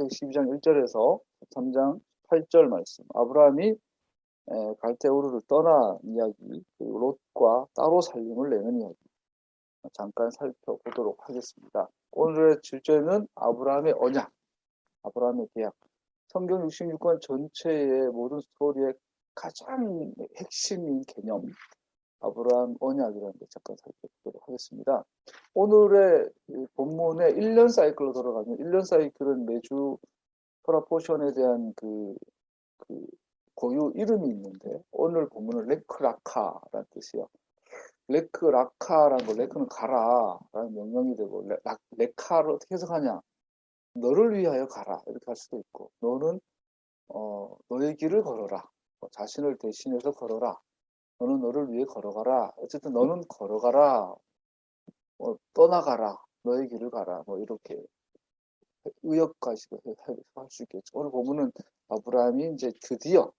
창세기 12장 1절에서 13장 8절 말씀, 아브라함이 갈대우르를 떠난 이야기, 그리고 롯과 따로 살림을 내는 이야기 잠깐 살펴보도록 하겠습니다. 오늘의 주제는 아브라함의 언약, 아브라함의 계약. 성경 66권 전체의 모든 스토리의 가장 핵심인 개념, 아브라함 언약이라는 걸 잠깐 살펴보도록 하겠습니다. 오늘의 본문의 1년 사이클로 돌아가면 1년 사이클은 매주 토라 포션에 대한 그 고유 이름이 있는데 오늘 본문은 레크라카라는 뜻이에요. 레크라카라는 거, 레크는 가라라는 명령이 되고 레카를 어떻게 해석하냐? 너를 위하여 가라 이렇게 할 수도 있고 너는 너의 길을 걸어라. 자신을 대신해서 걸어라. 너는 너를 위해 걸어가라. 어쨌든 너는 걸어가라. 떠나가라. 너의 길을 가라. 이렇게 의역가지고 할 수 있겠죠. 오늘 보면은 아브라함이 이제 드디어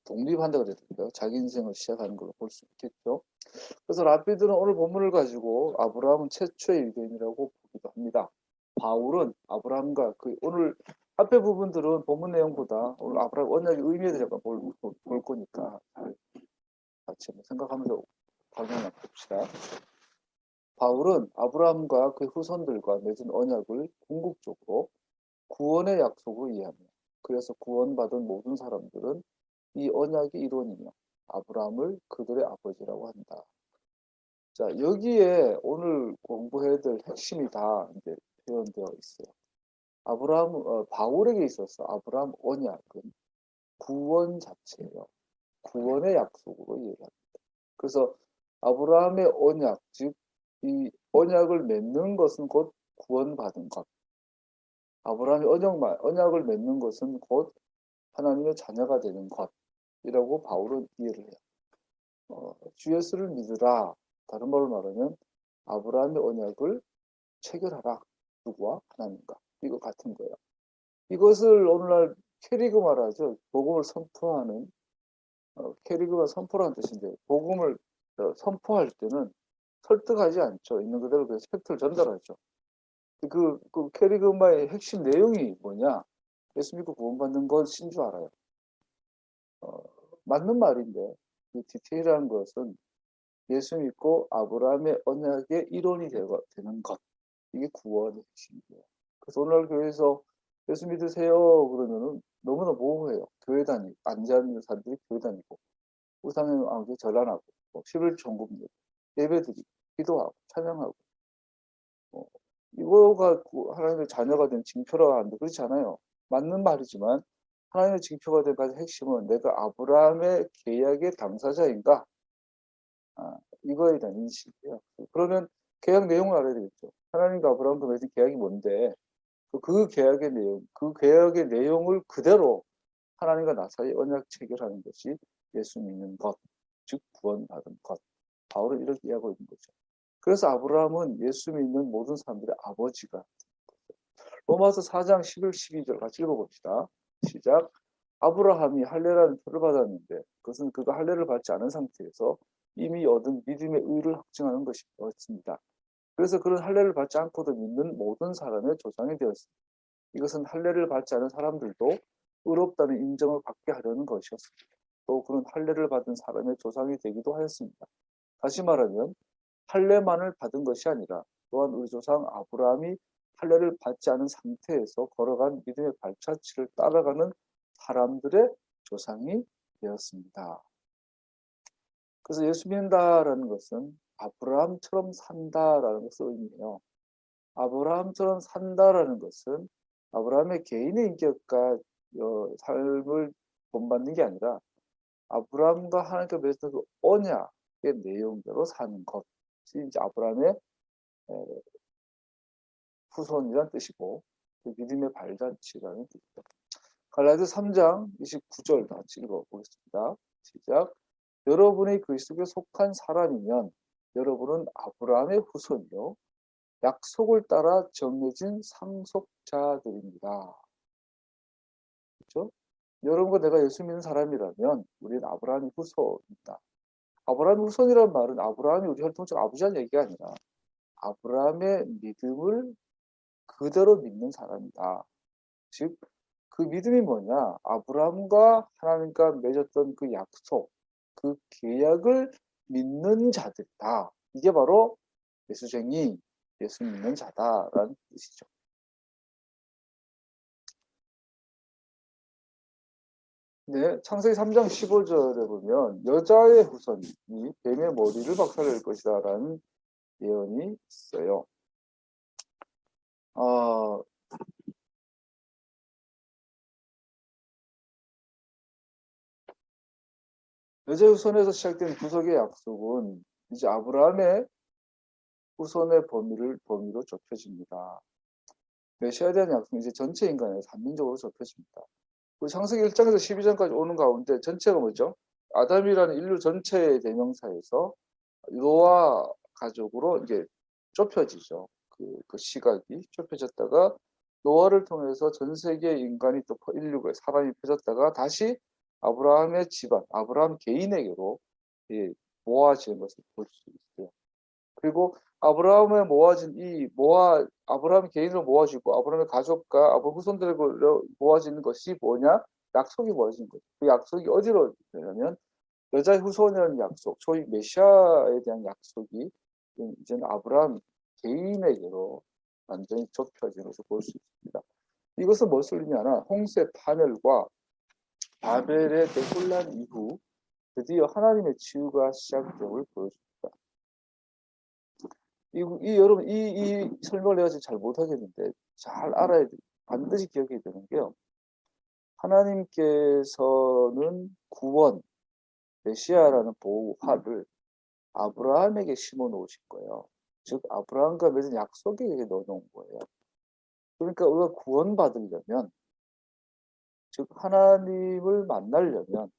독립한다 그랬고요. 자기 인생을 시작하는 걸로 볼 수 있겠죠. 그래서 랍비들은 오늘 본문을 가지고 아브라함은 최초의 유대인이라고 보기도 합니다. 바울은 아브라함과 오늘 앞에 부분들은 본문 내용보다 오늘 아브라함 언약의 의미에 대해서 볼 거니까 같이 생각하면서 방향을 봅시다. 바울은 아브라함과 그 후손들과 맺은 언약을 궁극적으로 구원의 약속으로 이해합니다. 그래서 구원받은 모든 사람들은 이 언약의 일원이며 아브라함을 그들의 아버지라고 한다. 자, 여기에 오늘 공부해야 될 핵심이 다 이제 표현되어 있어요. 바울에게 있어서 아브라함 언약은 구원 자체예요. 구원의 약속으로 이해합니다. 그래서 아브라함의 언약, 즉 이 언약을 맺는 것은 곧 구원받은 것. 아브라함의 언약을 맺는 것은 곧 하나님의 자녀가 되는 것이라고 바울은 이해를 해요. 주 예수를 믿으라. 다른 말로 말하면 아브라함의 언약을 체결하라. 누구와? 하나님과. 이거 같은 거예요. 이것을 오늘날 캐리그 말하죠. 복음을 선포하는 캐리그가 선포라는 뜻인데 복음을 선포할 때는 설득하지 않죠. 있는 그대로 그 팩트를 전달하죠. 그 캐리그마의 핵심 내용이 뭐냐? 예수 믿고 구원받는 것인 줄 알아요. 맞는 말인데 그 디테일한 것은 예수 믿고 아브라함의 언약의 일원이 되는 것. 이게 구원의 핵심이에요. 그래서 오늘날 교회에서 예수 믿으세요 그러면은 너무나 모호해요. 교회 다니고 안지하는 사람들이 교회 다니고 우상은 전환하고 11조 헌금 내고 예배드리고 기도하고 찬양하고 이거가 하나님의 자녀가 된 징표라고 하는데 그렇지 않아요. 맞는 말이지만 하나님의 징표가 된 가장 핵심은 내가 아브라함의 계약의 당사자인가? 이거에 대한 인식이에요. 그러면 계약 내용을 알아야 되겠죠. 하나님과 아브라함과 맺은 계약이 뭔데 그 계약의 내용을 그대로 하나님과 나 사이 언약 체결하는 것이 예수 믿는 것, 즉 구원받은 것. 바울은 이렇게 이야기하고 있는 거죠. 그래서 아브라함은 예수 믿는 모든 사람들의 아버지가 로마서 4장 11, 12절 같이 읽어봅시다. 시작. 아브라함이 할례라는 표를 받았는데 그것은 그가 할례를 받지 않은 상태에서 이미 얻은 믿음의 의를 확증하는 것이었습니다. 그래서 그는 할례를 받지 않고도 믿는 모든 사람의 조상이 되었습니다. 이것은 할례를 받지 않은 사람들도 의롭다는 인정을 받게 하려는 것이었습니다. 또 그는 할례를 받은 사람의 조상이 되기도 하였습니다. 다시 말하면 할례만을 받은 것이 아니라 또한 우리 조상 아브라함이 할례를 받지 않은 상태에서 걸어간 믿음의 발자취를 따라가는 사람들의 조상이 되었습니다. 그래서 예수 믿는다라는 것은 아브라함처럼 산다라는 것을 의미해요. 아브라함처럼 산다라는 것은 아브라함의 개인의 인격과 삶을 본받는 게 아니라 아브라함과 하나님께 맺은 그 언약의 내용대로 사는 것이 이제 아브라함의 후손이라는 뜻이고 그 믿음의 발자취라는 뜻이죠. 갈라디아서 3장 29절 같이 읽어보겠습니다. 시작. 여러분이 그리스도에 속한 사람이면 여러분은 아브라함의 후손이요 약속을 따라 정해진 상속자들입니다. 그렇죠? 여러분과 내가 예수 믿는 사람이라면 우리는 아브라함의 후손입니다. 아브라함의 후손이라는 말은 아브라함이 우리 혈통적 아버지라는 얘기가 아니라 아브라함의 믿음을 그대로 믿는 사람이다. 즉, 그 믿음이 뭐냐? 아브라함과 하나님과 맺었던 그 약속, 그 계약을 믿는 자들이다. 이게 바로 예수쟁이, 예수 믿는 자다라는 뜻이죠. 네, 창세기 3장 15절에 보면 여자의 후손이 뱀의 머리를 박살낼 것이다라는 예언이 있어요. 여자의 후손에서 시작된 구속의 약속은 이제 아브라함의 후손의 범위로 좁혀집니다. 메시아에 대한 약속은 이제 전체 인간에게 산민적으로 좁혀집니다. 그 창세기 1장에서 12장까지 오는 가운데 전체가 뭐죠? 아담이라는 인류 전체의 대명사에서 노아 가족으로 이제 좁혀지죠. 그 시각이 좁혀졌다가 노아를 통해서 전 세계 인간이 또 인류가 사람이 퍼졌다가 다시 아브라함의 집안, 아브라함 개인에게로 모아지는 것을 볼 수 있어요. 그리고 아브라함의 아브라함 개인으로 모아지고 아브라함의 가족과 아브라함 후손들로 모아지는 것이 뭐냐? 약속이 모아지는 거죠. 그 약속이 어디로 되냐면 여자의 후손이라는 약속, 소위 메시아에 대한 약속이 이제는 아브라함 개인에게로 완전히 좁혀지는 것을 볼 수 있습니다. 이것은 무엇을 의미하나? 홍세 파멸과 바벨의 대혼란 이후 드디어 하나님의 치유가 시작됨을 보여줍니다. 여러분, 이 설명을 내가 지금 잘 못하겠는데 잘 알아야 돼. 반드시 기억해야 되는 게요. 하나님께서는 구원, 메시아라는 보호화를 아브라함에게 심어 놓으신 거예요. 즉 아브라함과 맺은 약속에 넣어 놓은 거예요. 그러니까 우리가 구원받으려면, 즉 하나님을 만나려면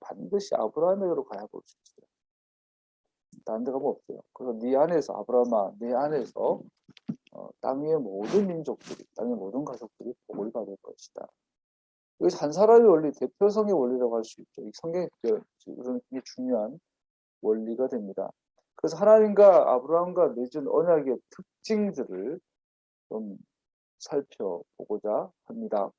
반드시 아브라함에게로 가야 볼 수 있어요. 다른 데 가면 없어요. 그래서 네 안에서, 아브라함아, 네 안에서 땅 위의 모든 민족들이, 땅의 모든 가족들이 복을 받을 것이다. 이것이 한 사람의 원리, 대표성의 원리라고 할 수 있죠. 이 성경에 이런 게 중요한 원리가 됩니다. 그래서 하나님과 아브라함과 맺은 언약의 특징들을 좀 살펴보고자 합니다.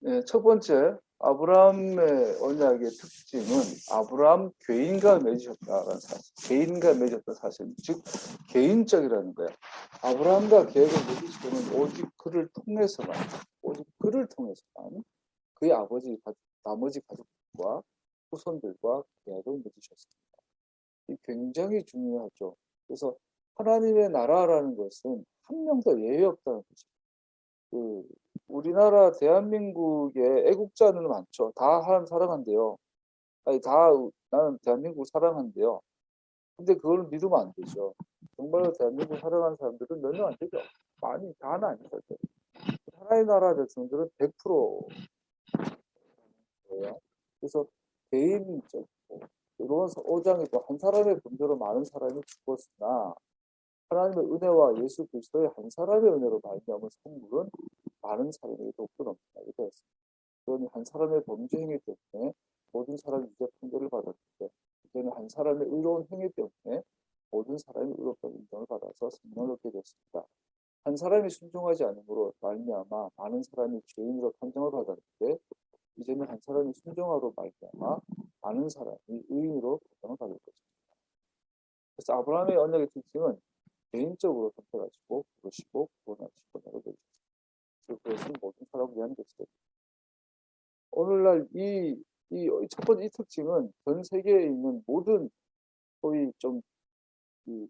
네, 첫 번째, 아브라함의 언약의 특징은 아브라함 개인과 맺으셨다는 사실, 개인과 맺었던 사실, 즉 개인적이라는 거예요. 아브라함과 계획을 맺으실 때는 오직 그를 통해서만, 오직 그를 통해서만 그의 나머지 가족과 후손들과 계약을 맺으셨습니다. 이 굉장히 중요하죠. 그래서 하나님의 나라라는 것은 한 명도 예외 없다는 거죠. 우리나라 대한민국에 애국자는 많죠. 다 하나님 사랑한대요. 아니, 나는 대한민국 사랑한대요. 근데 그걸 믿으면 안 되죠. 정말로 대한민국 사랑하는 사람들은 몇 명 안 되죠. 다는 아니죠. 하나의 나라 백성들은 100%예요. 그래서 개인적이고, 로마서 5장에 또 한 사람의 범죄로 많은 사람이 죽었으나 하나님의 은혜와 예수 그리스도의 한 사람의 은혜로 발견하는 선물은 많은 사람에게 돕고 넘쳐나게 되었습니다. 그러니 한 사람의 범죄 행위 때문에 모든 사람이 이제 판결을 받았는데, 이제는 한 사람의 의로운 행위 때문에 모든 사람이 의롭다는 인정을 받아서 생명을 얻게 됐습니다. 한 사람이 순종하지 않음으로 말미암아 많은 사람이 죄인으로 판정을 받았는데, 이제는 한 사람이 순종하로 말미암아 많은 사람이 의인으로 판정을 받을 것입니다. 그래서 아브라함의 언약의 특징은 개인적으로 선택하시고 부르시고 구원하시고 내려주셨습니다. 그것은 모든 사람을 위한 것이다. 오늘날 첫 번째 이 특징은 전 세계에 있는 모든 소위 이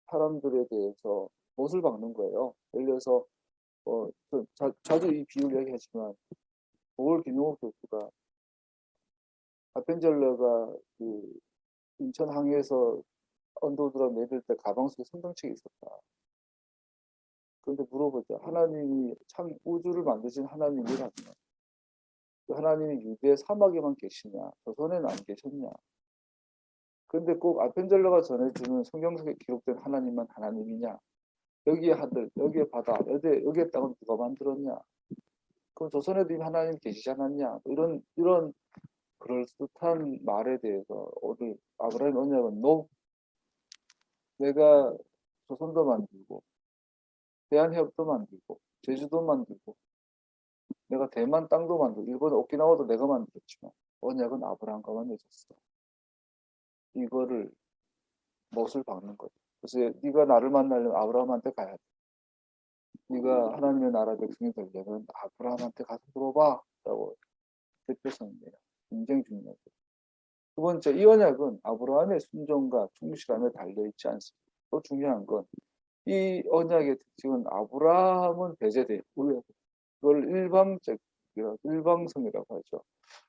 사람들에 대해서 못을 박는 거예요. 예를 들어서 자주 이 비유를 이야기하지만 보걸 김용옥 교수가 아펜젤러가 인천 항해에서 언더드랍 내릴 때 가방 속에 성경책이 있었다. 그런데 물어보자. 하나님이 참 우주를 만드신 하나님이라면 그 하나님이 유대 사막에만 계시냐? 조선에는 안 계셨냐? 그런데 꼭 아펜젤러가 전해주는 성경 속에 기록된 하나님만 하나님이냐? 여기에 하늘, 여기에 바다, 여기에 땅은 누가 만들었냐? 그럼 조선에도 이미 하나님 계시지 않았냐? 이런 그럴듯한 말에 대해서 오늘 아브라함 언약은 내가 조선도 만들고 대한해협도 만들고 제주도 만들고 내가 대만 땅도 만들고 일본 오키나와도 내가 만들었지만 언약은 아브라함과만 맺었어. 이거를 못을 박는 거죠. 그래서 네가 나를 만나려면 아브라함한테 가야 돼. 네가 하나님의 나라 백성이 되려면 아브라함한테 가서 물어봐 라고 대표성이에요. 굉장히 중요하죠. 두 번째, 이 언약은 아브라함의 순종과 충실함에 달려있지 않습니다. 또 중요한 건 이 언약의 특징은 아브라함은 배제돼요. 그걸 일방성이라고 하죠.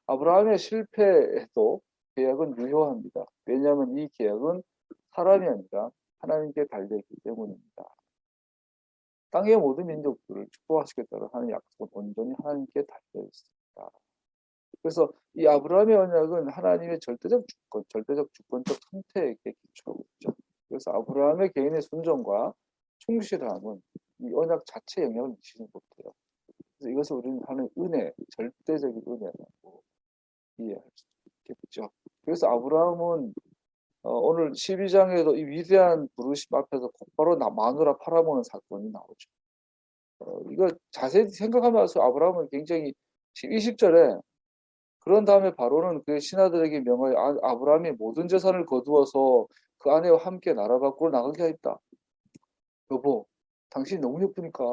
아브라함의 실패에도 계약은 유효합니다. 왜냐하면 이 계약은 사람이 아니라 하나님께 달려있기 때문입니다. 땅의 모든 민족들을 축복하시겠다고 하는 약속은 온전히 하나님께 달려있습니다. 그래서 이 아브라함의 언약은 하나님의 절대적 주권적 선택에 기초하고 있죠. 그래서 아브라함의 개인의 순종과 충실함은 이 언약 자체에 영향을 미치지 못해요. 그래서 이것을 우리는 하는 은혜, 절대적인 은혜라고 이해할 수 있겠죠. 그래서 아브라함은 오늘 12장에도 이 위대한 부르심 앞에서 곧바로 마누라 팔아먹는 사건이 나오죠. 이거 자세히 생각하면서 아브라함은 굉장히 20절에 그런 다음에 바로는 그 신하들에게 명하여 아브라함이 모든 재산을 거두어서 그 아내와 함께 나라 밖으로 나가게 하였다. 여보, 당신이 너무 예쁘니까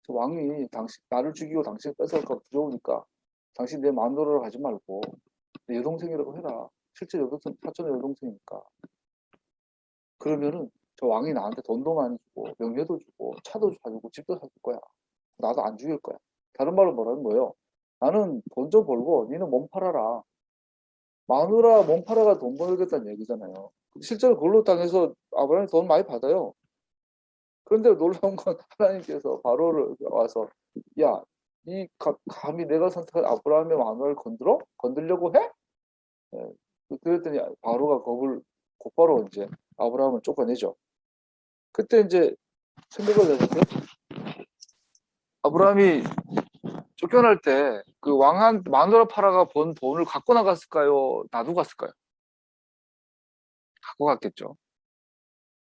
저 왕이 나를 죽이고 당신을 뺏어갈까 두려우니까 당신 내 마누라로 하지 말고 내 여동생이라고 해라. 실제 사촌의 여동생이니까. 그러면은 저 왕이 나한테 돈도 많이 주고 명예도 주고 차도 사주고 집도 사줄 거야. 나도 안 죽일 거야. 다른 말로 뭐라는 거예요? 나는 돈 좀 벌고 니는 몸 팔아라. 마누라 몸 팔아가 돈 벌겠다는 얘기잖아요. 실제로 그걸로 당해서 아브라함이 돈 많이 받아요. 그런데 놀라운 건 하나님께서 바로를 와서 야, 감히 내가 선택한 아브라함의 마누라를 건들려고 해? 예, 그랬더니 바로가 곧바로 이제 아브라함을 쫓아내죠. 그때 이제 생각을 해보세요. 아브라함이 쫓겨날 때 그 왕한 마누라 팔아가 번 돈을 갖고 나갔을까요? 놔두고 갔을까요? 갖고 갔겠죠.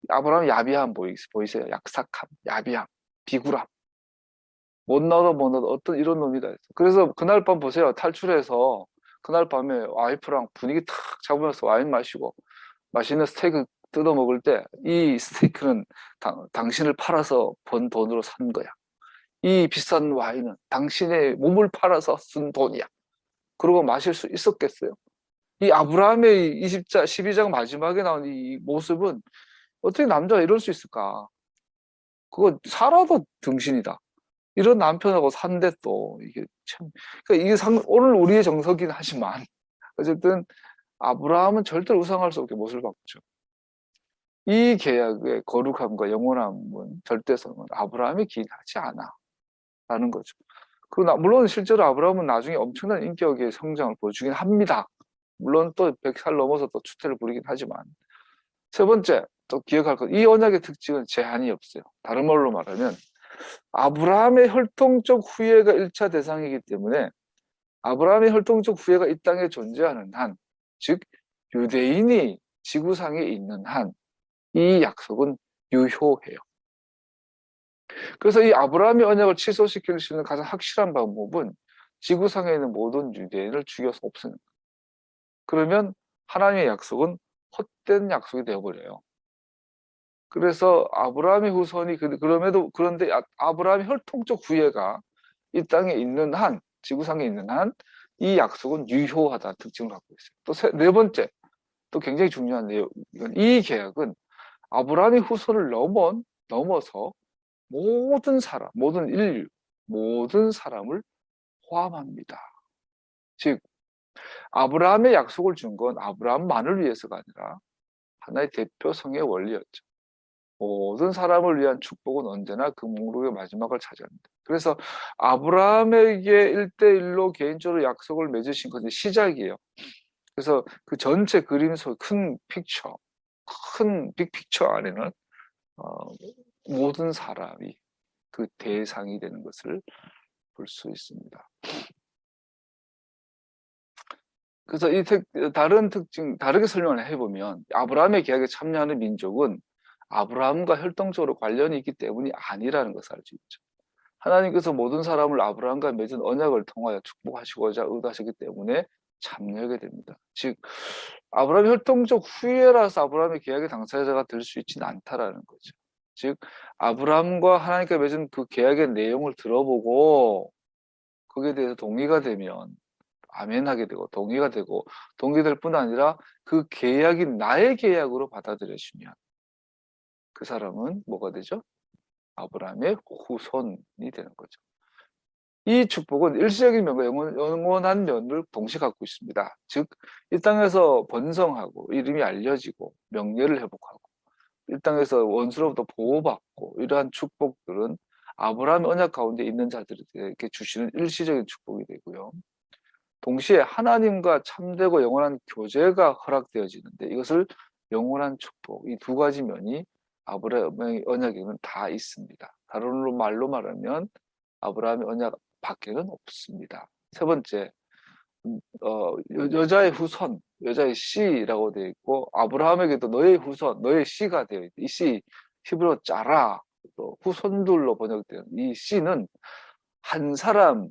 아브라함 야비함 보이세요? 약삭함, 야비함, 비굴함. 못 넣어도 어떤 이런 놈이다. 그래서 그날 밤 보세요. 탈출해서 그날 밤에 와이프랑 분위기 탁 잡으면서 와인 마시고 맛있는 스테이크 뜯어 먹을 때 이 스테이크는 당신을 팔아서 번 돈으로 산 거야. 이 비싼 와인은 당신의 몸을 팔아서 쓴 돈이야. 그러고 마실 수 있었겠어요? 이 아브라함의 12장 마지막에 나온 이 모습은 어떻게 남자가 이럴 수 있을까? 그거 살아도 등신이다. 이런 남편하고 산데 또 이게 참 그러니까 이게 오늘 우리의 정서긴 하지만 어쨌든 아브라함은 절대로 우상할 수 없게 못을 박죠. 이 계약의 거룩함과 영원함은 절대성은 아브라함이 기인하지 않아 라는 거죠. 물론 실제로 아브라함은 나중에 엄청난 인격의 성장을 보여주긴 합니다. 물론 또 100살 넘어서 또 추태를 부리긴 하지만 세 번째 또 기억할 것, 이 언약의 특징은 제한이 없어요. 다른 말로 말하면 아브라함의 혈통적 후예가 1차 대상이기 때문에 아브라함의 혈통적 후예가 이 땅에 존재하는 한, 즉 유대인이 지구상에 있는 한 이 약속은 유효해요. 그래서 이 아브라함의 언약을 취소시킬 수 있는 가장 확실한 방법은 지구상에 있는 모든 유대인을 죽여서 없애는 거예요. 그러면 하나님의 약속은 헛된 약속이 되어버려요. 그래서 아브라함의 후손이 그런데 아브라함의 혈통적 후예가 이 땅에 있는 한, 지구상에 있는 한 이 약속은 유효하다는 특징을 갖고 있어요. 또 네 번째, 또 굉장히 중요한 내용, 이 계약은 아브라함의 후손을 넘어서 모든 사람, 모든 인류, 모든 사람을 포함합니다. 즉 아브라함의 약속을 준 건 아브라함만을 위해서가 아니라 하나의 대표성의 원리였죠. 모든 사람을 위한 축복은 언제나 그 목록의 마지막을 차지합니다. 그래서 아브라함에게 1대1로 개인적으로 약속을 맺으신 것이 시작이에요. 그래서 그 전체 그림 속 큰 픽처, 큰 빅픽처 안에는 모든 사람이 그 대상이 되는 것을 볼 수 있습니다. 그래서 다른 특징, 다르게 설명을 해보면 아브라함의 계약에 참여하는 민족은 아브라함과 혈통적으로 관련이 있기 때문이 아니라는 것을 알 수 있죠. 하나님께서 모든 사람을 아브라함과 맺은 언약을 통하여 축복하시고자 의도하셨기 때문에 참여하게 됩니다. 즉 아브라함의 혈통적 후예라서 아브라함의 계약의 당사자가 될 수 있지는 않다라는 거죠. 즉 아브라함과 하나님과 맺은 그 계약의 내용을 들어보고 거기에 대해서 동의가 되면 아멘하게 되고 동의가 되고 동의될 뿐 아니라 그 계약이 나의 계약으로 받아들여지면 그 사람은 뭐가 되죠? 아브라함의 후손이 되는 거죠. 이 축복은 일시적인 면과 영원한 면을 동시에 갖고 있습니다. 즉, 이 땅에서 번성하고 이름이 알려지고 명예를 회복하고 이 땅에서 원수로부터 보호받고 이러한 축복들은 아브라함의 언약 가운데 있는 자들에게 주시는 일시적인 축복이 되고요. 동시에 하나님과 참되고 영원한 교제가 허락되어지는데 이것을 영원한 축복, 이 두 가지 면이 아브라함의 언약에는 다 있습니다. 다른 말로 말하면 아브라함의 언약 밖에는 없습니다. 세 번째, 여자의 후손, 여자의 씨라고 되어 있고 아브라함에게도 너의 후손, 너의 씨가 되어 있다. 이 씨, 히브리어 짜라, 또 후손들로 번역된 이 씨는 한 사람,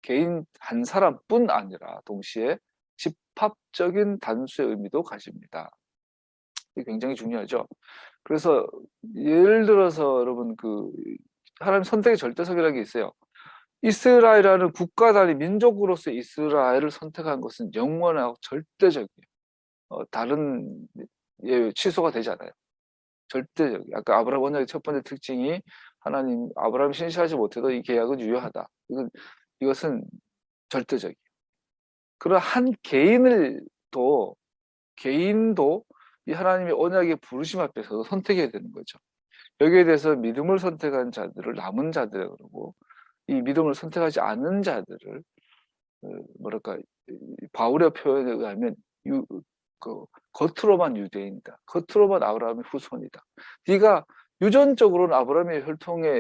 개인 한 사람뿐 아니라 동시에 집합적인 단수의 의미도 가집니다. 이게 굉장히 중요하죠. 그래서 예를 들어서 여러분 하나님 선택의 절대성이라는 게 있어요. 이스라엘이라는 국가 단위 민족으로서 이스라엘을 선택한 것은 영원하고 절대적이에요. 다른 취소가 되지 않아요. 절대적. 아까 아브라함 언약의 첫 번째 특징이 하나님 아브라함 신실하지 못해도 이 계약은 유효하다. 이것은 절대적이에요. 그런 한 개인도 이 하나님의 언약의 부르심 앞에서 선택해야 되는 거죠. 여기에 대해서 믿음을 선택한 자들을 남은 자들이라고 그러고 이 믿음을 선택하지 않은 자들을 뭐랄까 바울의 표현에 의하면 겉으로만 유대인이다. 겉으로만 아브라함의 후손이다. 네가 유전적으로는 아브라함의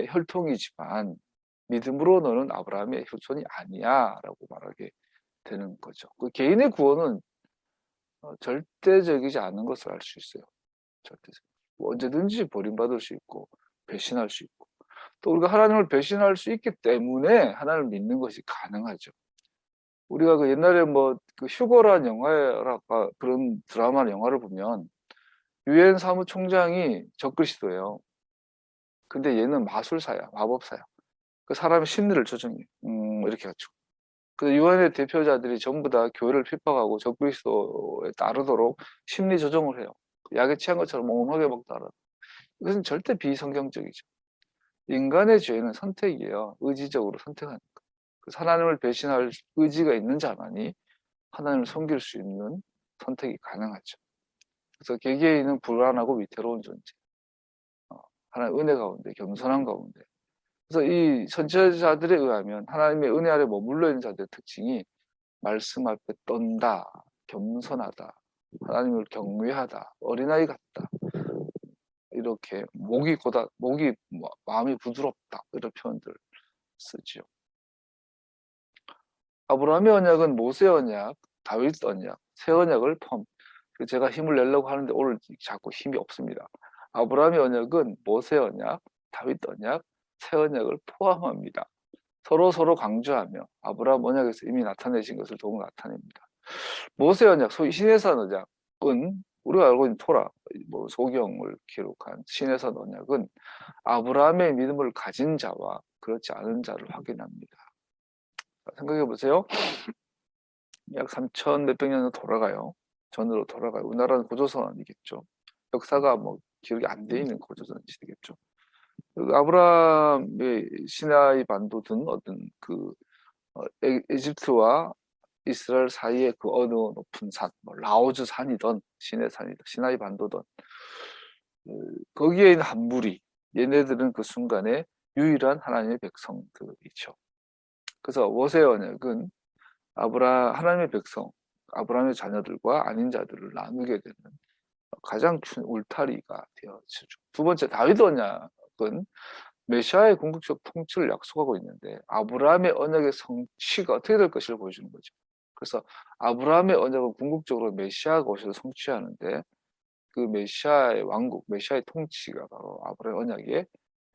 혈통이지만 믿음으로 너는 아브라함의 후손이 아니야라고 말하게 되는 거죠. 그 개인의 구원은 절대적이지 않은 것을 알 수 있어요. 절대적. 언제든지 버림받을 수 있고 배신할 수 있고 또 우리가 하나님을 배신할 수 있기 때문에 하나님을 믿는 것이 가능하죠. 우리가 옛날에 휴거란 영화랄까 그런 드라마나 영화를 보면 유엔 사무총장이 적그리스도예요. 근데 얘는 마술사야, 마법사야. 그 사람의 심리를 조정해. 이렇게 가지고. 그 유엔의 대표자들이 전부 다 교회를 핍박하고 적그리스도에 따르도록 심리 조정을 해요. 약에 취한 것처럼 멍하게 막 따라. 이것은 절대 비성경적이죠. 인간의 죄는 선택이에요. 의지적으로 선택하는 거. 그래서 하나님을 배신할 의지가 있는 자만이 하나님을 섬길 수 있는 선택이 가능하죠. 그래서 개개인은 불안하고 위태로운 존재. 하나님의 은혜 가운데, 겸손한 가운데. 그래서 이 선지자들에 의하면 하나님의 은혜 아래 머물러 있는 자들의 특징이 말씀 앞에 떤다, 겸손하다, 하나님을 경외하다, 어린아이 같다. 이렇게 마음이 부드럽다. 이런 표현들 쓰지요. 아브라함의 언약은 모세 언약, 다윗 언약, 새 언약을 제가 힘을 내려고 하는데 오늘 자꾸 힘이 없습니다. 아브라함의 언약은 모세 언약, 다윗 언약, 새 언약을 포함합니다. 서로 강조하며 아브라함 언약에서 이미 나타내신 것을 더욱 나타냅니다. 모세 언약, 소위 시내산 언약은 우리가 알고 있는 토라, 소경을 기록한 시내산 언약은 아브라함의 믿음을 가진 자와 그렇지 않은 자를 확인합니다. 생각해 보세요. 약 3천 몇백 년을 전으로 돌아가요. 우리나라는 고조선이겠죠. 역사가 기억이 안 돼 있는 고조선 시대겠죠. 아브라함의 시나이 반도 등 어떤 이집트와 이스라엘 사이의 그 어느 높은 산, 라오즈 산이든 시나이 반도든 거기에 있는 한 무리, 얘네들은 그 순간에 유일한 하나님의 백성들이죠. 그래서 모세 언약은 하나님의 백성, 아브라함의 자녀들과 아닌 자들을 나누게 되는 가장 큰 울타리가 되어지죠. 두 번째 다윗 언약 언약은 메시아의 궁극적 통치를 약속하고 있는데 아브라함의 언약의 성취가 어떻게 될 것을 보여주는 거죠. 그래서 아브라함의 언약은 궁극적으로 메시아가 오셔서 성취하는데 그 메시아의 왕국, 메시아의 통치가 바로 아브라함의 언약의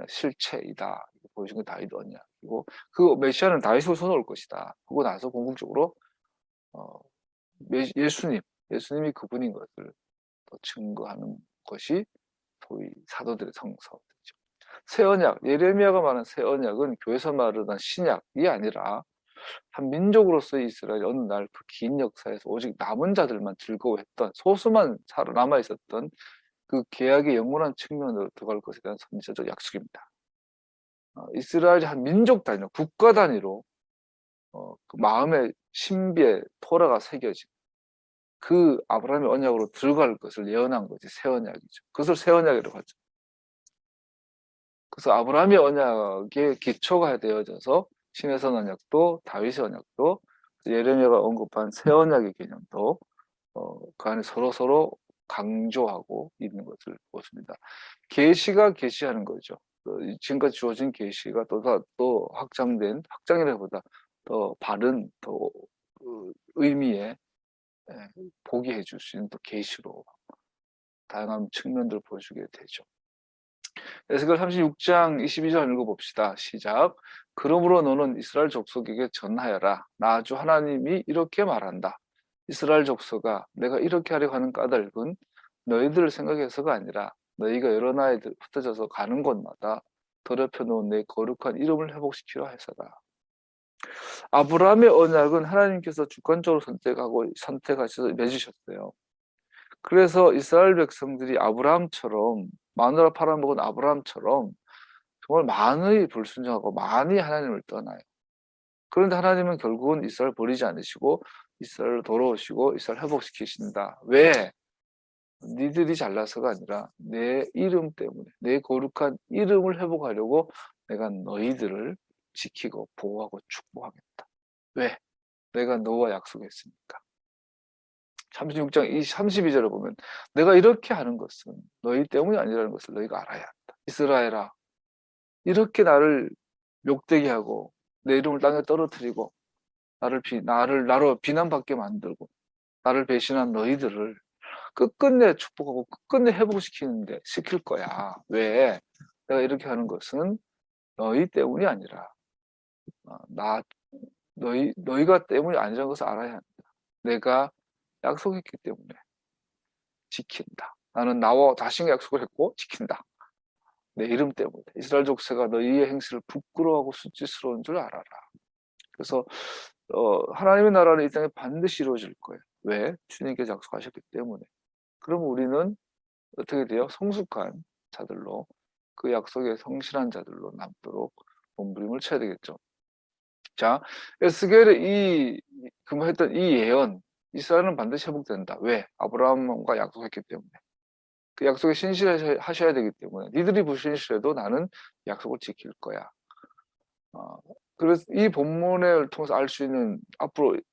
실체이다. 보여준 게 다윗 언약이고 그 메시아는 다윗으로 손올 것이다. 그거 나서 궁극적으로 예수님이 그분인 것을 또 증거하는 것이 소위 사도들의 성서죠. 새 언약, 예레미야가 말한 새 언약은 교회에서 말하는 신약이 아니라 한 민족으로서의 이스라엘이 어느 날 그 긴 역사에서 오직 남은 자들만 즐거워했던 소수만 살아남아 있었던 그 계약의 영원한 측면으로 들어갈 것에 대한 선지자적 약속입니다. 이스라엘이 한 민족 단위로, 국가 단위로 그 마음의 신비에 토라가 새겨진 그 아브라함의 언약으로 들어갈 것을 예언한 것이 새 언약이죠. 그것을 새 언약이라고 하죠. 그래서 아브라함의 언약의 기초가 되어져서 신해선 언약도 다윗의 언약도 예레미야가 언급한 새 언약의 개념도 그 안에 서로 강조하고 있는 것을 보십니다. 계시가 계시하는 거죠. 지금까지 주어진 계시가 또 확장이라기보다 더 바른 그 의미의 보게 해줄 수 있는 또 계시로 다양한 측면들을 보여주게 되죠. 에스겔 36장 22절 읽어봅시다. 시작. 그러므로 너는 이스라엘 족속에게 전하여라. 나 주 하나님이 이렇게 말한다. 이스라엘 족속아, 내가 이렇게 하려고 하는 까닭은 너희들을 생각해서가 아니라 너희가 여러 나라에 흩어져서 가는 곳마다 더럽혀 놓은 내 거룩한 이름을 회복시키려 해서다. 아브라함의 언약은 하나님께서 주권적으로 선택하셔서 맺으셨어요. 그래서 이스라엘 백성들이 아브라함처럼 마누라 팔아먹은 아브라함처럼 정말 많이 불순종하고 많이 하나님을 떠나요. 그런데 하나님은 결국은 이스라엘 버리지 않으시고 이스라엘을 돌아오시고 이스라엘 회복시키신다. 왜? 니들이 잘나서가 아니라 내 이름 때문에 내 거룩한 이름을 회복하려고 내가 너희들을 지키고 보호하고 축복하겠다. 왜? 내가 너와 약속했으니까. 36장 32절을 보면 내가 이렇게 하는 것은 너희 때문이 아니라는 것을 너희가 알아야 한다. 이스라엘아, 이렇게 나를 욕되게 하고 내 이름을 땅에 떨어뜨리고 나로 비난받게 만들고 나를 배신한 너희들을 끝끝내 축복하고 끝끝내 시킬 거야. 왜? 내가 이렇게 하는 것은 너희 때문이 아니라 너희가 때문이 아니라는 것을 알아야 한다. 내가 약속했기 때문에 지킨다. 나는 나와 자신과 약속을 했고 지킨다. 내 이름 때문에 이스라엘 족쇄가 너희의 행실을 부끄러워하고 수치스러운 줄 알아라. 그래서 하나님의 나라는 이 땅에 반드시 이루어질 거예요. 왜? 주님께서 약속하셨기 때문에. 그럼 우리는 어떻게 돼요? 성숙한 자들로 그 약속에 성실한 자들로 남도록 몸부림을 쳐야 되겠죠. 자, 에스겔의 그말했던 이 예언, 이스라엘은 반드시 회복된다. 왜? 아브라함과 약속했기 때문에. 그 약속에 신실하셔야 되기 때문에 니들이 불신실해도 나는 약속을 지킬 거야. 그래서 이 본문을 통해서 알 수 있는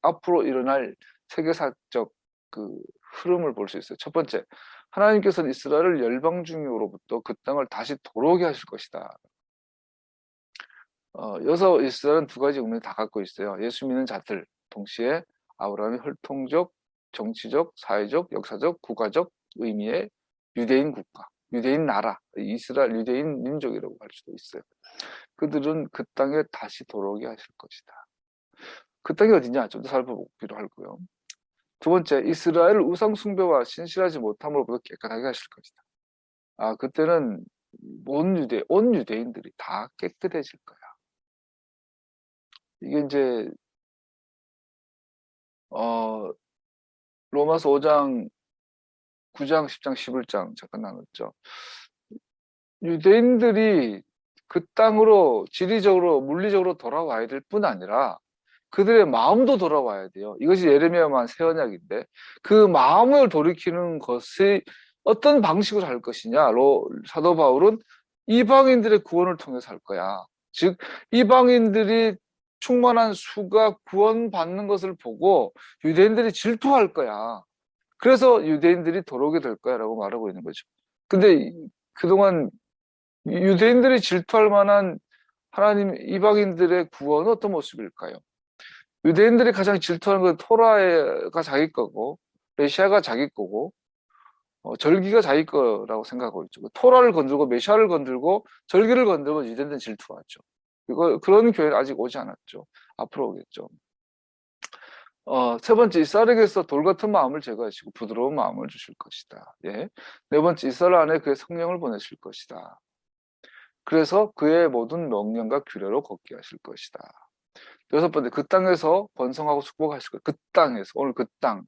앞으로 일어날 세계사적 그 흐름을 볼 수 있어요. 첫 번째, 하나님께서는 이스라엘을 열방 중으로부터 그 땅을 다시 돌아오게 하실 것이다. 여기서 이스라엘은 두 가지 의미를 다 갖고 있어요. 예수 믿는 자들, 동시에 아브라함의 혈통적, 정치적, 사회적, 역사적, 국가적 의미의 유대인 국가, 유대인 나라, 이스라엘 유대인 민족이라고 할 수도 있어요. 그들은 그 땅에 다시 돌아오게 하실 것이다. 그 땅이 어디냐? 좀 더 살펴보기로 하고요. 두 번째, 이스라엘 우상 숭배와 신실하지 못함으로부터 깨끗하게 하실 것이다. 그때는 온 유대인들이 다 깨끗해질 거야. 이게 이제 로마서 5장, 9장, 10장, 11장 잠깐 나눴죠. 유대인들이 그 땅으로 지리적으로 물리적으로 돌아와야 될 뿐 아니라 그들의 마음도 돌아와야 돼요. 이것이 예레미야만 새 언약인데 그 마음을 돌이키는 것이 어떤 방식으로 할 것이냐. 사도 바울은 이방인들의 구원을 통해서 할 거야. 즉 이방인들이 충만한 수가 구원받는 것을 보고 유대인들이 질투할 거야. 그래서 유대인들이 돌아오게 될 거야 라고 말하고 있는 거죠. 근데 그동안 유대인들이 질투할 만한 하나님 이방인들의 구원은 어떤 모습일까요? 유대인들이 가장 질투하는 건 토라가 자기 거고 메시아가 자기 거고 절기가 자기 거라고 생각하고 있죠. 토라를 건들고 메시아를 건들고 절기를 건들고 유대인들은 질투하죠. 그런 교회는 아직 오지 않았죠. 앞으로 오겠죠. 세 번째, 이스라엘에게서 돌 같은 마음을 제거하시고 부드러운 마음을 주실 것이다. 예. 네 번째, 이스라엘 안에 그의 성령을 보내실 것이다. 그래서 그의 모든 명령과 규례로 걷게 하실 것이다. 여섯 번째, 그 땅에서 번성하고 축복하실 거예요. 그 땅에서, 오늘 그 땅.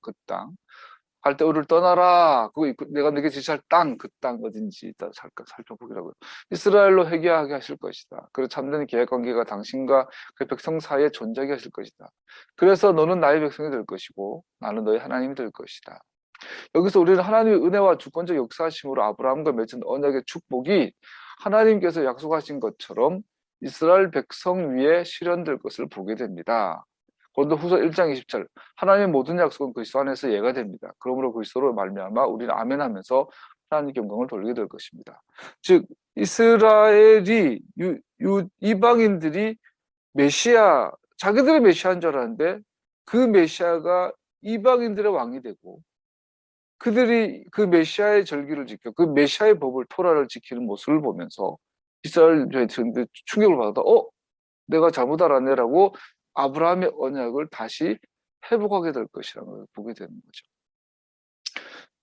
갈대우를 떠나라. 내가 네게 지시할 땅, 그 땅 어딘지 일단 잠깐 살펴보기라고요. 이스라엘로 회개하게 하실 것이다. 그리고 참된 계획관계가 당신과 그 백성 사이에 존재하게 하실 것이다. 그래서 너는 나의 백성이 될 것이고 나는 너의 하나님이 될 것이다. 여기서 우리는 하나님의 은혜와 주권적 역사하심으로 아브라함과 맺은 언약의 축복이 하나님께서 약속하신 것처럼 이스라엘 백성 위에 실현될 것을 보게 됩니다. 고린도후서 1장 20절 하나님의 모든 약속은 그리스도 안에서 예가 됩니다. 그러므로 그리스도로 말미암아 우리는 아멘하면서 하나님께 영광을 돌리게 될 것입니다. 즉 이스라엘이 이방인들이 메시아 자기들의 메시아인 줄 알았는데 그 메시아가 이방인들의 왕이 되고 그들이 그 메시아의 절기를 지켜 그 메시아의 법을 토라를 지키는 모습을 보면서 이스라엘 백성들이 충격을 받아서 내가 잘못 알았네라고 아브라함의 언약을 다시 회복하게 될 것이라는 걸 보게 되는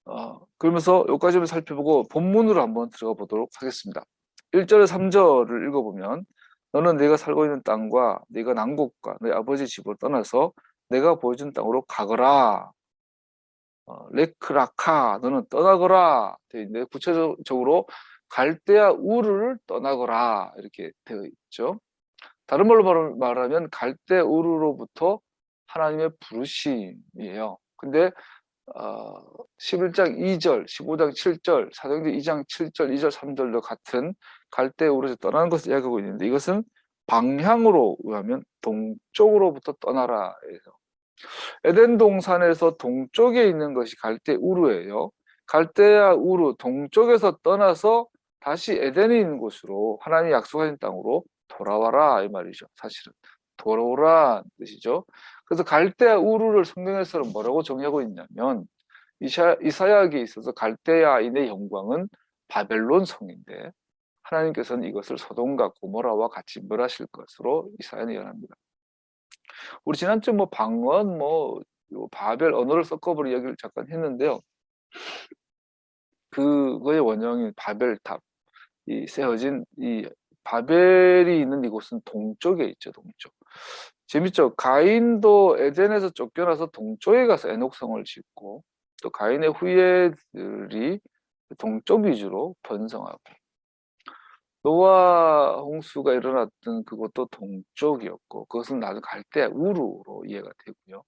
거죠. 그러면서 여기까지만 살펴보고 본문으로 한번 들어가 보도록 하겠습니다. 1절에 3절을 읽어보면 너는 네가 살고 있는 땅과 네가 난곳과 네 아버지 집을 떠나서 내가 보여준 땅으로 가거라. 레크라카 너는 떠나거라 되어 있는데 구체적으로 갈대아 우르를 떠나거라 이렇게 되어 있죠. 다른 말로 말하면 갈대 우르로부터 하나님의 부르심이에요. 근데 11장 2절, 15장 7절, 사도행전 2장 7절, 2절, 3절도 같은 갈대 우르에서 떠나는 것을 이야기하고 있는데 이것은 방향으로 의하면 동쪽으로부터 떠나라 해서 에덴 동산에서 동쪽에 있는 것이 갈대 우르예요. 갈대아 우르 동쪽에서 떠나서 다시 에덴이 있는 곳으로 하나님이 약속하신 땅으로 돌아와라 이 말이죠. 사실은 돌아오라 뜻이죠. 그래서 갈대아 우르를 성경에서는 뭐라고 정의하고 있냐면 이사야에게 있어서 갈대아인의 영광은 바벨론 성인데 하나님께서는 이것을 소돔과 고모라와 같이 멸하실 것으로 이사야는 예언합니다. 우리 지난주 방언 바벨 언어를 섞어버린 이야기를 잠깐 했는데요. 그거의 원형인 바벨탑, 세워진 이 바벨이 있는 이곳은 동쪽에 있죠, 동쪽. 재밌죠? 가인도 에덴에서 쫓겨나서 동쪽에 가서 에녹성을 짓고 또 가인의 후예들이 동쪽 위주로 번성하고 노아 홍수가 일어났던 그것도 동쪽이었고 그것은 나중에 갈대 우루로 이해가 되고요.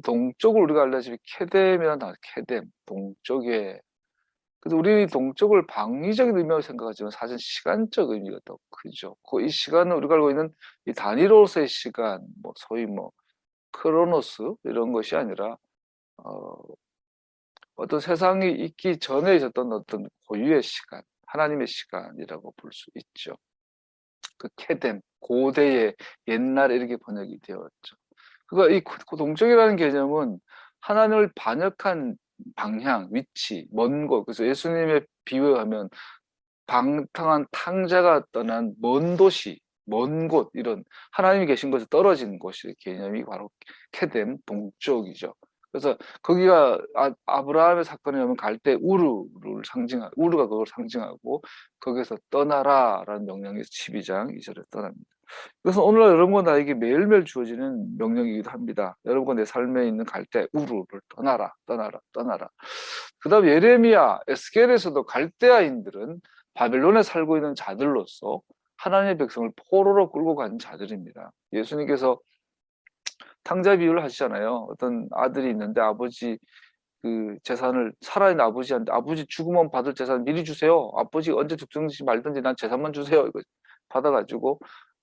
동쪽을 우리가 알다시피 케뎀이라는 단어, 케뎀, 동쪽에. 그래서 우리 동쪽을 방위적인 의미로 생각하지만 사실 시간적 의미가 더 크죠. 이 시간은 우리가 알고 있는 이 다니로스의 시간, 소위 크로노스 이런 것이 아니라 어떤 세상이 있기 전에 있었던 어떤 고유의 시간, 하나님의 시간이라고 볼 수 있죠. 그 케뎀, 고대의 옛날에 이렇게 번역이 되었죠. 그러니까 이 동쪽이라는 개념은 하나님을 반역한 방향, 위치, 먼 곳. 그래서 예수님의 비유하면 방탕한 탕자가 떠난 먼 도시, 먼 곳, 이런 하나님이 계신 곳에 떨어진 곳의 개념이 바로 케뎀, 동쪽이죠. 그래서 거기가 아브라함의 사건에 의하면 갈대 우르를 우르가 그걸 상징하고 거기서 떠나라라는 명령이 12장 2절에 떠납니다. 그래서 오늘날 여러분과 나에게 매일매일 주어지는 명령이기도 합니다. 여러분과 내 삶에 있는 갈대 우르를 떠나라, 떠나라, 떠나라. 그 다음 예레미야, 에스겔에서도 갈대아인들은 바벨론에 살고 있는 자들로서 하나님의 백성을 포로로 끌고 간 자들입니다. 예수님께서 탕자 비유를 하시잖아요. 어떤 아들이 있는데 아버지 그 재산을 살아있는 아버지한테 아버지 죽으면 받을 재산 미리 주세요. 아버지 언제 죽든지 말든지 난 재산만 주세요. 이거 받아가지고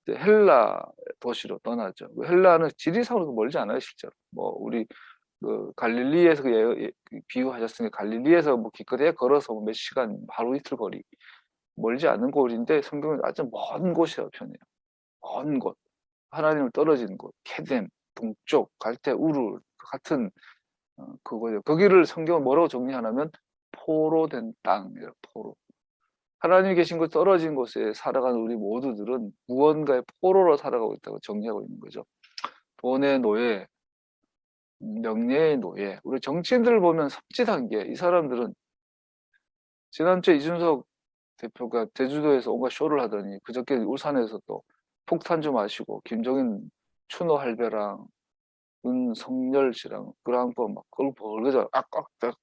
헬라 도시로 떠나죠. 헬라는 지리상으로 멀지 않아요, 실제로. 우리 그 갈릴리에서 비유하셨으니까 갈릴리에서 기껏해야 걸어서 몇 시간, 하루 이틀 거리. 멀지 않은 곳인데 성경은 아주 먼 곳이라고 표현해요. 먼 곳. 하나님을 떨어진 곳. 케덴, 동쪽, 갈대, 우르 같은 그거예요. 거기를 성경은 뭐라고 정리하냐면 포로된 땅이에요. 포로. 하나님이 계신 곳 떨어진 곳에 살아가는 우리 모두들은 무언가의 포로로 살아가고 있다고 정리하고 있는 거죠. 돈의 노예, 명예의 노예. 우리 정치인들을 보면 섬찟한 게 이 사람들은 지난주에 이준석 대표가 제주도에서 온갖 쇼를 하더니 그저께 울산에서 또 폭탄 좀 마시고 김종인 추노 할배랑 윤석열 씨랑 그랑 또막 그걸 벌거져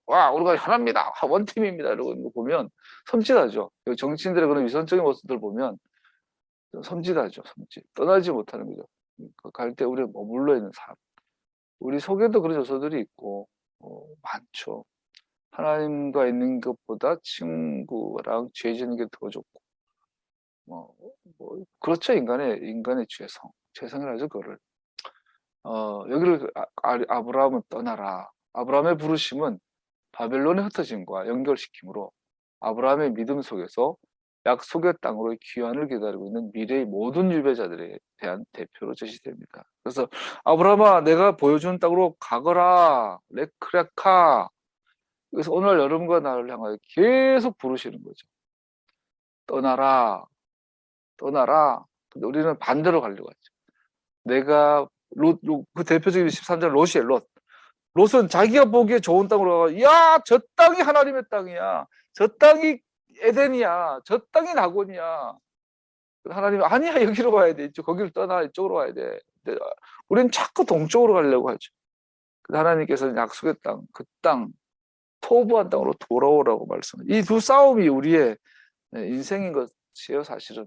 와 우리가 하나입니다 원팀입니다 이러고 있는 거 보면 섬찟하죠. 정치인들의 그런 위선적인 모습들 보면 섬찟하죠. 섬찟. 떠나지 못하는 거죠. 갈 때 우리 머물러 있는 삶. 우리 속에도 그런 요소들이 있고 많죠. 하나님과 있는 것보다 친구랑 죄 지는 게 더 좋고 그렇죠. 인간의 죄성이라죠. 그거를 여기를 아브라함은 떠나라. 아브라함의 부르심은 바벨론의 흩어짐과 연결시키므로 아브라함의 믿음 속에서 약속의 땅으로 귀환을 기다리고 있는 미래의 모든 유배자들에 대한 대표로 제시됩니다. 그래서 아브라함아 내가 보여준 땅으로 가거라 레크레카. 그래서 오늘 여러분과 나를 향하여 계속 부르시는 거죠. 떠나라 떠나라. 근데 우리는 반대로 가려고 하죠. 내가 그 대표적인 13절 롯이에요. 롯은 자기가 보기에 좋은 땅으로 가서 저 땅이 하나님의 땅이야. 저 땅이 에덴이야. 저 땅이 낙원이야. 하나님이 아니야 여기로 가야 돼. 거기를 떠나 이쪽으로 가야 돼. 우리는 자꾸 동쪽으로 가려고 하죠. 하나님께서는 약속의 땅, 그 땅, 토부한 땅으로 돌아오라고 말씀해요. 이 두 싸움이 우리의 인생인 것이에요. 사실은.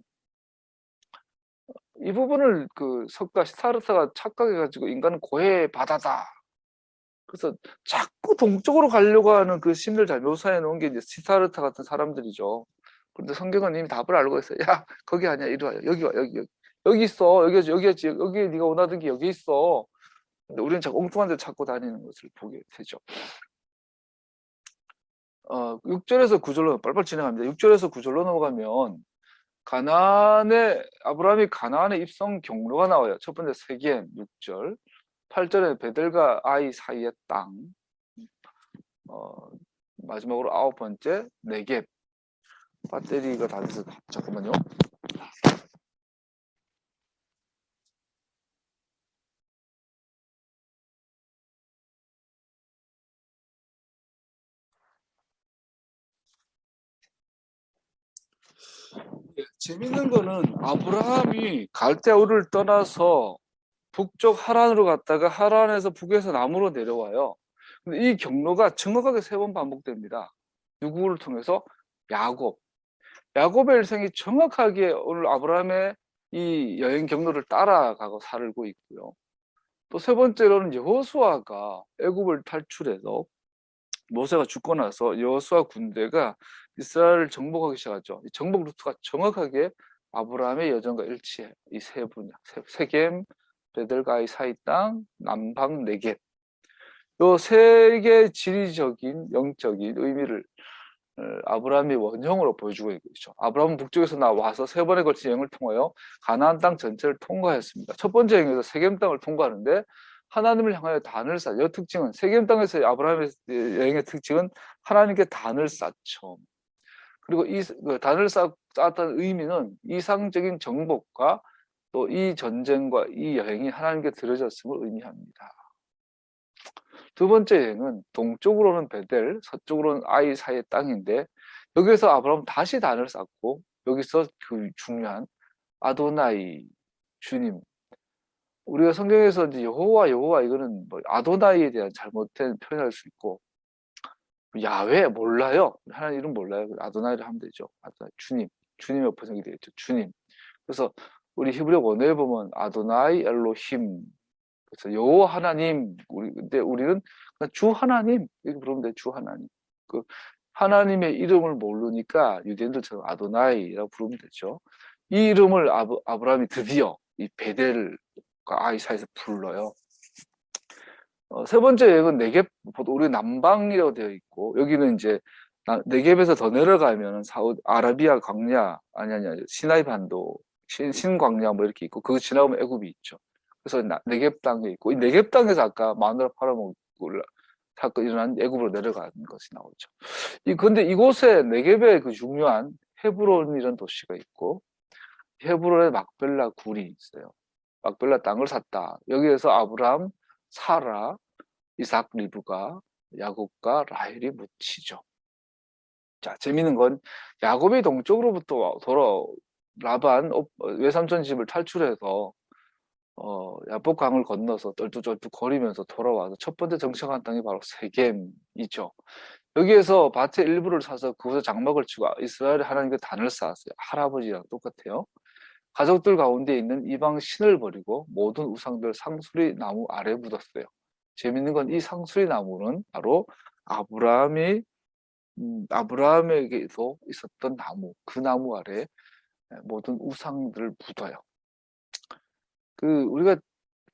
이 부분을 그 석가 시타르타가 착각해가지고 인간은 고해의 바다다. 그래서 자꾸 동쪽으로 가려고 하는 그 심리를 잘 묘사해 놓은 게 이제 시타르타 같은 사람들이죠. 그런데 성경은 이미 답을 알고 있어요. 야, 거기 아니야. 이리 와. 여기 와. 여기 있어. 여기 네가 원하던 게 여기 있어. 근데 우리는 자꾸 엉뚱한 데 찾고 다니는 것을 보게 되죠. 6절에서 9절로 빨리빨리 진행합니다. 6절에서 9절로 넘어가면 아브라함이 가나안의 입성 경로가 나와요. 첫 번째 세겜 6절, 8절에 베델과 아이 사이의 땅, 마지막으로 9번째 네겝. 배터리가 다 돼서 잠깐만요. 재밌는 거는 아브라함이 갈대아우를 떠나서 북쪽 하란으로 갔다가 하란에서 북에서 남으로 내려와요. 근데 이 경로가 정확하게 3번 반복됩니다. 누구를 통해서? 야곱의 일생이 정확하게 오늘 아브라함의 이 여행 경로를 따라가고 살고 있고요. 또 3번째로는 여호수아가 애굽을 탈출해서 모세가 죽고 나서 여호수아 군대가 이스라엘을 정복하기 시작하죠. 이 정복 루트가 정확하게 아브라함의 여정과 일치해. 이 세 분야, 세겜, 베들가이 사이 땅, 남방 네겝. 요 세 개의 지리적인 영적인 의미를 아브라함이 원형으로 보여주고 있는 거죠. 아브라함은 북쪽에서 나와서 3번에 걸친 여행을 통하여 가나안 땅 전체를 통과했습니다. 첫 번째 여행에서 세겜 땅을 통과하는데 하나님을 향하여 단을 쌓. 이 특징은 세겜 땅에서 아브라함의 여행의 특징은 하나님께 단을 쌓죠. 그리고 이 단을 쌓았다는 의미는 이상적인 정복과 또 이 전쟁과 이 여행이 하나님께 드려졌음을 의미합니다. 두 번째 여행은 동쪽으로는 베델, 서쪽으로는 아이 사이의 땅인데 여기서 아브라함은 다시 단을 쌓고 여기서 그 중요한 아도나이 주님. 우리가 성경에서 이제 여호와 이거는 뭐 아도나이에 대한 잘못된 표현할 수 있고 야훼 몰라요. 하나님 이름 몰라요. 아도나이를 하면 되죠. 아도나이 주님의 번역이 되겠죠. 주님. 그래서 우리 히브리 원어에 보면 아도나이 엘로힘. 그래서 여호와 하나님. 근데 우리는 그냥 주 하나님 이렇게 부르면 돼. 주 하나님. 그 하나님의 이름을 모르니까 유대인들처럼 아도나이라고 부르면 되죠. 이 이름을 아브라함이 드디어 이 베델과 아이 사이에서 불러요. 세 번째 여행은 네겝, 우리 남방이라고 되어 있고 여기는 이제 네겝에서 더 내려가면은 아라비아 광야, 아니, 시나이 반도, 신광야 뭐 이렇게 있고, 그거 지나가면 애굽이 있죠. 그래서 네겝 땅에 있고, 이 네겝 땅에서 아까 마누라 팔아먹고 사건 일어난 애굽으로 내려가는 것이 나오죠. 근데 이곳에 네겝에 그 중요한 헤브론이라는 도시가 있고, 헤브론에 막벨라 굴이 있어요. 막벨라 땅을 샀다. 여기에서 아브라함, 사라, 이삭, 리브가, 야곱과 라헬이 묻히죠. 자, 재미있는 건 야곱이 동쪽으로부터 라반 외삼촌 집을 탈출해서 야복강을 건너서 떨뚝떨뚝 거리면서 돌아와서 첫 번째 정착한 땅이 바로 세겜이죠. 여기에서 밭의 일부를 사서 그곳에 장막을 치고 이스라엘의 하나님께 단을 쌓았어요. 할아버지랑 똑같아요. 가족들 가운데 있는 이방 신을 버리고 모든 우상들 상수리 나무 아래 묻었어요. 재밌는 건 이 상수리 나무는 바로 아브라함에게도 있었던 나무, 그 나무 아래 모든 우상들을 묻어요. 우리가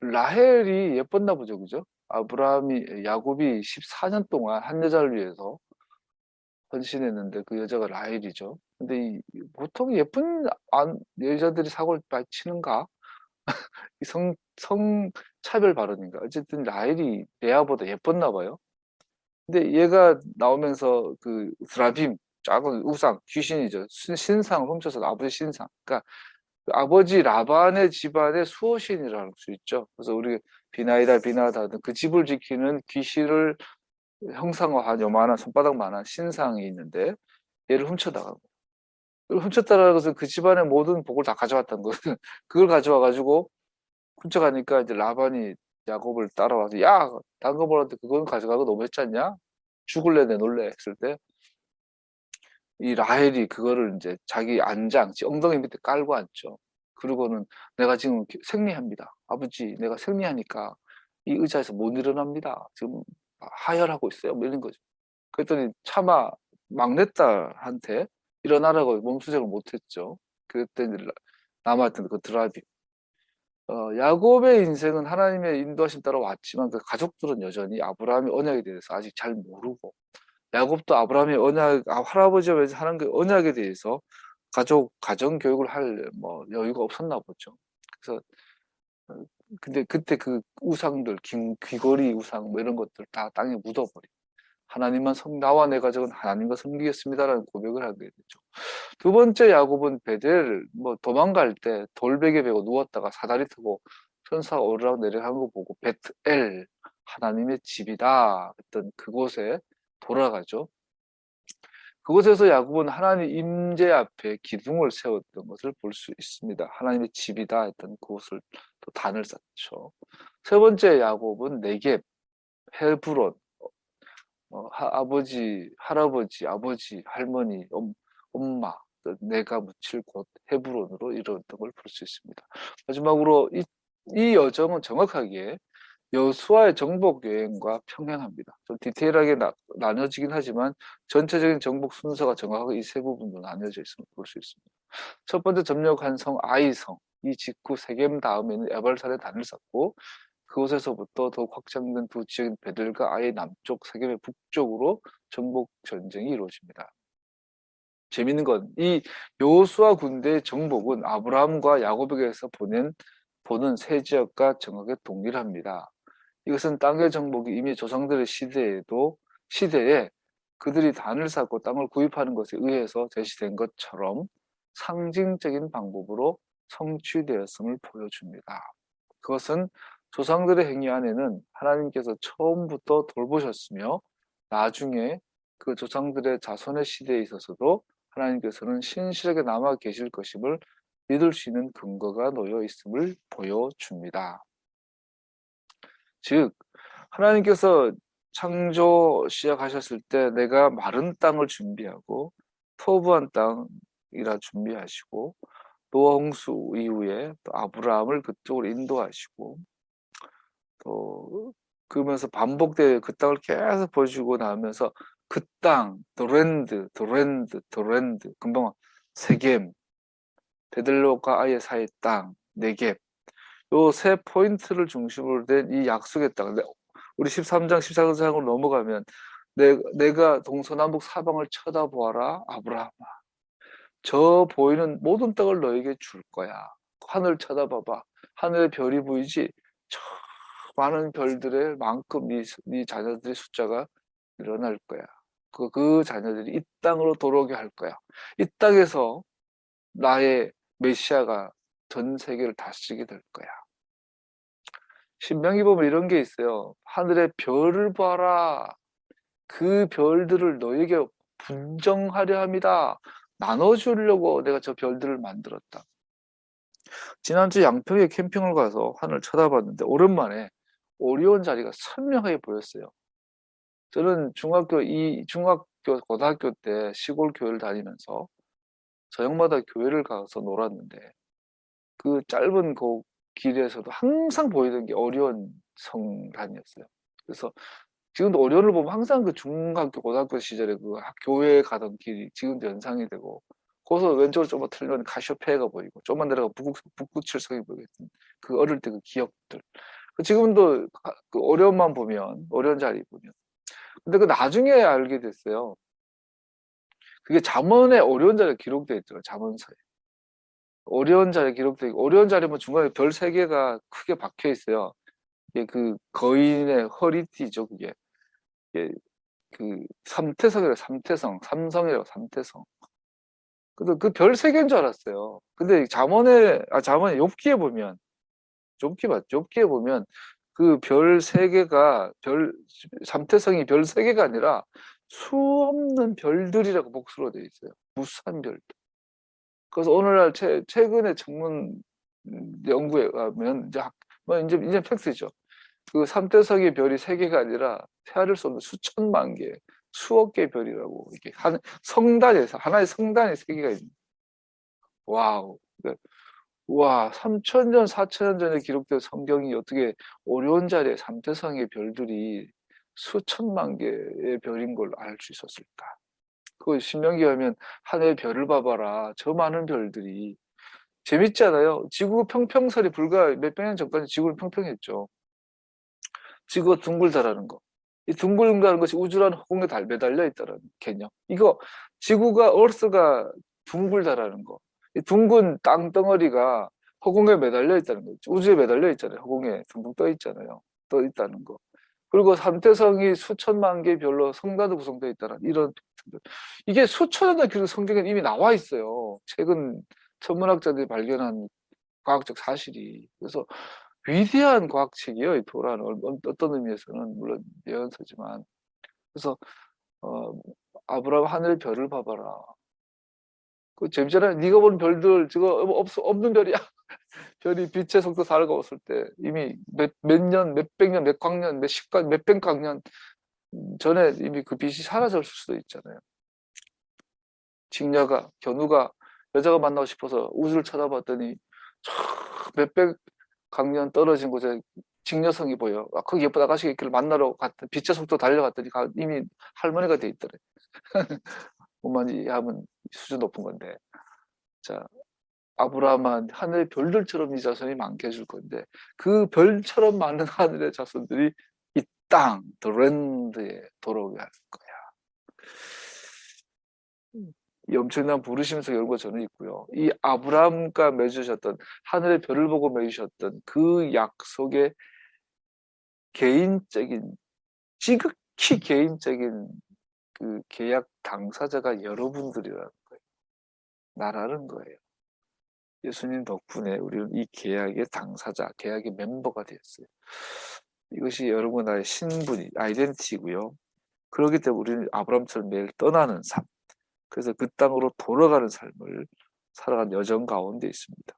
라헬이 예뻤나 보죠, 그죠? 야곱이 14년 동안 한 여자를 위해서 헌신했는데 그 여자가 라헬이죠. 근데 보통 예쁜 여자들이 사고를 많이 치는가? 성차별 발언인가? 어쨌든 라헬이 레아보다 예뻤나 봐요. 근데 얘가 나오면서 드라빔, 작은 우상, 귀신이죠. 신상을 훔쳐서 아버지 신상. 그러니까 아버지 라반의 집안의 수호신이라고 할 수 있죠. 그래서 우리 비나이다 그 집을 지키는 귀신을 형상화한 요만한 손바닥만한 신상이 있는데 얘를 훔쳐다가 훔쳤다라고 해서 그 집안의 모든 복을 다 가져왔다는 거예요. 그걸 가져와 가지고 훔쳐가니까 이제 라반이 야곱을 따라와서 야, 다른 거 몰랐는데 그건 가져가고 너무했지 않냐? 죽을래 내놓을래 했을 때 이 라헬이 그거를 이제 자기 엉덩이 밑에 깔고 앉죠. 그리고는 내가 지금 생리합니다. 아버지, 내가 생리하니까 이 의자에서 못 일어납니다. 지금 하혈하고 있어요. 뭐 이런 거죠. 그랬더니 차마 막내딸한테 일어나라고 몸수색을 못했죠. 그랬더니 남아있던 그 드라비. 야곱의 인생은 하나님의 인도하심 따라 왔지만 그 가족들은 여전히 아브라함의 언약에 대해서 아직 잘 모르고 야곱도 아브라함의 할아버지와 하는 그 언약에 대해서 가정 교육을 할 여유가 없었나 보죠. 그래서 근데 그때 그 우상들, 귀걸이 우상 뭐 이런 것들 다 땅에 묻어버리고 나와 내 가족은 하나님과 섬기겠습니다라는 고백을 하게 되죠. 두 번째 야곱은 베델 도망갈 때 돌베개 베고 누웠다가 사다리 타고 천사가 오르락 내리락 거 보고 베트엘 하나님의 집이다 했던 그곳에 돌아가죠. 그곳에서 야곱은 하나님 임재 앞에 기둥을 세웠던 것을 볼 수 있습니다. 하나님의 집이다 했던 그곳을 또 단을 쌓죠. 세 번째 야곱은 네겝, 헤브론, 아버지, 할아버지, 아버지, 할머니, 엄마, 내가 묻힐 곳 헤브론으로 이루어졌던 걸 볼 수 있습니다. 마지막으로 이 여정은 정확하게 여수와의 정복 여행과 평행합니다. 좀 디테일하게 나눠지긴 하지만 전체적인 정복 순서가 정확하게 이 세 부분도 나뉘어져 있음을 볼 수 있습니다. 첫 번째 점령한 성 아이성, 이 직후 세겜 다음에는 에발산에 단을 쌓고 그곳에서부터 더욱 확장된 두 지역인 베들과 아예 남쪽 세겜의 북쪽으로 정복 전쟁이 이루어집니다. 재밌는 건 이 여호수아 군대의 정복은 아브라함과 야곱에게서 보는 세 지역과 정확하게 동일합니다. 이것은 땅의 정복이 이미 조상들의 시대에 그들이 단을 쌓고 땅을 구입하는 것에 의해서 제시된 것처럼 상징적인 방법으로 성취되었음을 보여줍니다. 그것은 조상들의 행위 안에는 하나님께서 처음부터 돌보셨으며 나중에 그 조상들의 자손의 시대에 있어서도 하나님께서는 신실하게 남아 계실 것임을 믿을 수 있는 근거가 놓여 있음을 보여줍니다. 즉 하나님께서 창조 시작하셨을 때 내가 마른 땅을 준비하고 터부한 땅이라 준비하시고 노아 홍수 이후에 또 아브라함을 그쪽으로 인도하시고 또 그러면서 반복되어 그 땅을 계속 보여주고 나면서 그 땅, 도렌드, 금방 세겜, 베들로가 아예 사이의 땅, 네겝 요 세 포인트를 중심으로 된 이 약속의 땅. 우리 13장, 14장으로 넘어가면 내가 동서남북 사방을 쳐다보아라 아브라함아. 저 보이는 모든 땅을 너에게 줄 거야. 하늘 쳐다봐봐. 하늘에 별이 보이지? 저 많은 별들의 만큼 네 자녀들의 숫자가 늘어날 거야. 그 자녀들이 이 땅으로 돌아오게 할 거야. 이 땅에서 나의 메시아가 전 세계를 다스리게 될 거야. 신명기 보면 이런 게 있어요. 하늘의 별을 봐라. 그 별들을 너에게 분정하려 합니다. 나눠주려고 내가 저 별들을 만들었다. 지난주 양평에 캠핑을 가서 하늘 쳐다봤는데 오랜만에 오리온 자리가 선명하게 보였어요. 저는 중학교, 고등학교 때 시골 교회를 다니면서 저녁마다 교회를 가서 놀았는데 그 짧은 그 길에서도 항상 보이던 게 오리온 성단이었어요. 그래서 지금도 오리온을 보면 항상 그 중학교, 고등학교 시절에 그 교회에 가던 길이 지금도 연상이 되고 거기서 왼쪽으로 좀만 틀면 카시오페아가 보이고 좀만 내려가 북구칠성이 보이겠던 그 어릴 때 그 기억들. 지금도 그 오리온만 보면 오리온 자리 보면 근데 그 나중에 알게 됐어요. 그게 잠언에 오리온 자리가 기록되어 있더라고요. 잠언서에. 오리온 자리 기록되어 있고 오리온 자리면 중간에 별 3개가 크게 박혀 있어요. 이게 그 거인의 허리띠죠. 그게. 이게 그 삼태성이라고 삼성이라고 삼태성. 근데 그 별 3개인 줄 알았어요. 근데 잠언에 욥기에 보면 욥기 맞죠? 욥기에 보면 그 별 3개가 삼태성이 별 3개가 아니라 수없는 별들이라고 복수로 되어 있어요. 무수한 별들. 그래서 오늘날 최근에 전문 연구에 가면 이제 팩트죠. 그 삼태성의 별이 3개가 아니라 헤아릴 수 없는 수천만 개, 수억 개의 별이라고 이게 한 성단에서 하나의 성단이 3개가 있는. 와우. 와, 3,000년, 4,000년 전에 기록된 성경이 어떻게 오리온 자리에 삼태성의 별들이 수천만 개의 별인 걸 알 수 있었을까? 그 신명기 하면 하늘의 별을 봐봐라. 저 많은 별들이 재밌잖아요. 지구 평평설이 불과 몇백 년 전까지 지구를 평평했죠. 지구가 둥글다라는 거. 이 둥글다는 것이 우주라는 허공에 매달려 있다는 개념. 이거 지구가 얼스가 둥글다라는 거. 이 둥근 땅덩어리가 허공에 매달려 있다는 거죠. 우주에 매달려 있잖아요. 허공에 둥둥 떠 있잖아요. 떠 있다는 거. 그리고 삼태성이 수천만 개의 별로 성단으로 구성되어 있다는 이런 이게 수천 년의 기록 성경에 이미 나와 있어요. 최근 천문학자들이 발견한 과학적 사실이. 그래서 위대한 과학책이에요. 이 토라는 어떤 의미에서는 물론 예언서지만. 그래서 어, 아브라함 하늘 별을 봐봐라. 그 재밌잖아요. 네가 본 별들 저거 없는 별이야. 별이 빛의 속도 다르고 때 이미 몇 년, 몇백 년, 몇 광년, 몇백 광년 전에 이미 그 빛이 사라졌을 수도 있잖아요. 견우가 여자가 만나고 싶어서 우주를 쳐다봤더니 몇백 강년 떨어진 곳에 직녀성이 보여. 거기 예쁜 아가씨가 있기를 만나러 갔더니 빛의 속도 달려갔더니 이미 할머니가 돼 있더래. 뭐만 하면 수준 높은 건데. 자, 아브라함은 하늘의 별들처럼 네 자손이 많게 해줄 건데 그 별처럼 많은 하늘의 자손들이 이 땅, 더랜드에 돌아오게 할 거야. 이 엄청난 부르심에서 이런 거 저는 있고요. 이 아브라함과 맺으셨던 하늘의 별을 보고 맺으셨던 그 약속의 개인적인 지극히 개인적인 그 계약 당사자가 여러분들이라는 거예요. 나라는 거예요. 예수님 덕분에 우리는 이 계약의 당사자, 계약의 멤버가 되었어요. 이것이 여러분 나의 신분, 아이덴티티고요. 그렇기 때문에 우리는 아브라함처럼 매일 떠나는 삶, 그래서 그 땅으로 돌아가는 삶을 살아가는 여정 가운데 있습니다.